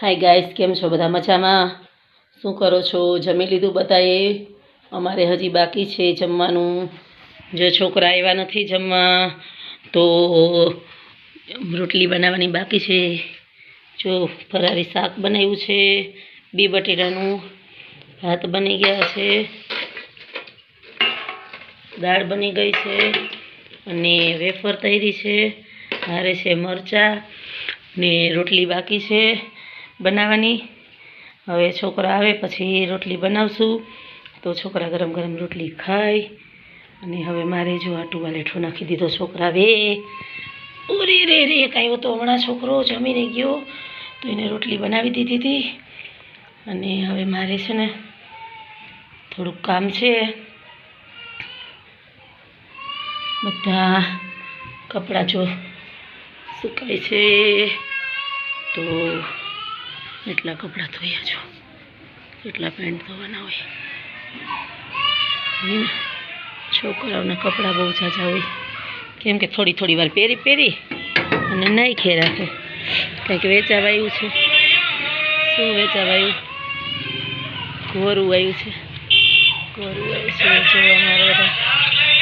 Hi guys, केम छो बधा मजामां? शुं करो छो? जमी लीधुं बधाए? अमारे हजी बाकी छे जमवानुं। जो छोकरा आव्या नथी जमवा तो रोटली बनाववानी बाकी छे। जो फरारी शाक बनाव्युं छे, बी बटेटानुं, भात बनी गया छे, दाळ बनी गई छे अने वेफर तैयारी छे। हारे छे मरचा ने रोटली बाकी छे बनाववानी। हवे छोकरा आवे पछी रोटली बनावशुं तो छोकरा गरम गरम रोटली खाय। अने हवे मारे जो आ टुवाल हेठो नाखी दीधो छोकरा वे। ओरे रे रे कायो तो हमणां छोकरो जमीने गयो तो एने रोटली बनावी दीधी थी। अने हवे मारे छे ने थोड़ुं काम छे। बधा कपड़ा जो सुकाय छे तो एटला कपड़ा धोया जो, एटला पेंट धोवाना होय। छोकराओना कपड़ा बहु झाझा होय केम के थोड़ी थोड़ी वार पेरी पेरी अने नाखी राखे। कंईक वेचावा आव्युं छे। शुं वेचावा आव्युं? कोरू आव्युं छे। कोरू आव्युं छे जो अमारे बधा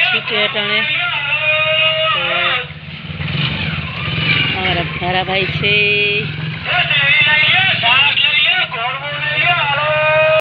छूटे अटाणे तो अमारा भारा भाई छे।